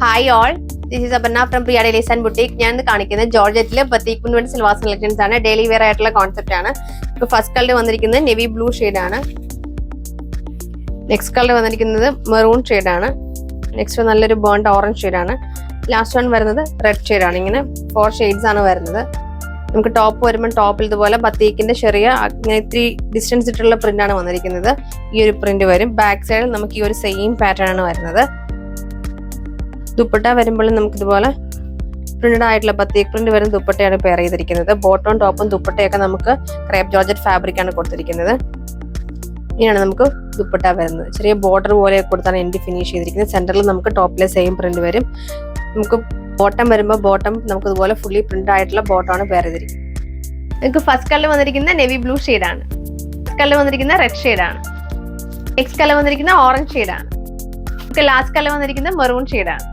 Hi all, this is Aparna from Priya Dailies and Boutique. ഞാൻ കാണിക്കുന്നത് ജോർജറ്റിലെ ബത്തീക് print സിൽവാസ് collections ആണ്. Daily wear ആയിട്ടുള്ള concept ആണ്. ഇപ്പൊ ഫസ്റ്റ് കളർ വന്നിരിക്കുന്നത് നെവി ബ്ലൂ ഷെയ്ഡ് ആണ്. നെക്സ്റ്റ് കളർ വന്നിരിക്കുന്നത് മെറൂൺ ഷെയ്ഡ് ആണ്. നെക്സ്റ്റ് നല്ലൊരു ബേൺഡ് ഓറഞ്ച് ഷെയ്ഡ് ആണ്. ലാസ്റ്റ് വൺ വരുന്നത് റെഡ് ഷെയ്ഡ് ആണ്. ഇങ്ങനെ 4 ഷെയ്ഡ്സ് ആണ് വരുന്നത്. നമുക്ക് ടോപ്പ് വരുമ്പോൾ ടോപ്പിൽ ഇതുപോലെ ബത്തീക്കിന്റെ ചെറിയ ഇത്തിരി ഡിസ്റ്റൻസ് ഇട്ടുള്ള പ്രിന്റ് ആണ് വന്നിരിക്കുന്നത്. ഈ ഒരു പ്രിന്റ് വരും. ബാക്ക് സൈഡിൽ നമുക്ക് ഈ ഒരു സെയിം പാറ്റേൺ ആണ് വരുന്നത്. ദുപ്പട്ട വരുമ്പോൾ നമുക്ക് ഇതുപോലെ പ്രിന്റഡ് ആയിട്ടുള്ള ബത്തീക് പ്രിന്റ് വരുന്ന ദുപ്പട്ടയാണ് പെയർ ചെയ്തിരിക്കുന്നത്. ബോട്ടവും ടോപ്പും ദുപ്പട്ടയൊക്കെ നമുക്ക് ക്രേപ്പ് ജോർജറ്റ് ഫാബ്രിക് ആണ് കൊടുത്തിരിക്കുന്നത്. ഇങ്ങനെയാണ് നമുക്ക് ദുപ്പട്ട വരുന്നത്. ചെറിയ ബോർഡർ പോലെ കൊടുത്താണ് എൻഡ് ഫിനിഷ് ചെയ്തിരിക്കുന്നത്. സെന്ററിൽ നമുക്ക് ടോപ്പിലെ സെയിം പ്രിന്റ് വരും. നമുക്ക് ബോട്ടം വരുമ്പോൾ ബോട്ടം നമുക്ക് ഇതുപോലെ ഫുള്ളി പ്രിന്റ് ആയിട്ടുള്ള ബോട്ടം ആണ് പെയർ ചെയ്തിരിക്കുന്നത്. നമുക്ക് ഫസ്റ്റ് കളർ വന്നിരിക്കുന്ന നെവി ബ്ലൂ ഷെയ്ഡ് ആണ്. കളർ വന്നിരിക്കുന്ന റെഡ് ഷെയ്ഡ് ആണ്. നെക്സ്റ്റ് കളർ വന്നിരിക്കുന്ന ഓറഞ്ച് ഷെയ്ഡ് ആണ്. ലാസ്റ്റ് കളർ വന്നിരിക്കുന്ന മെറൂൺ ഷെയ്ഡ് ആണ്.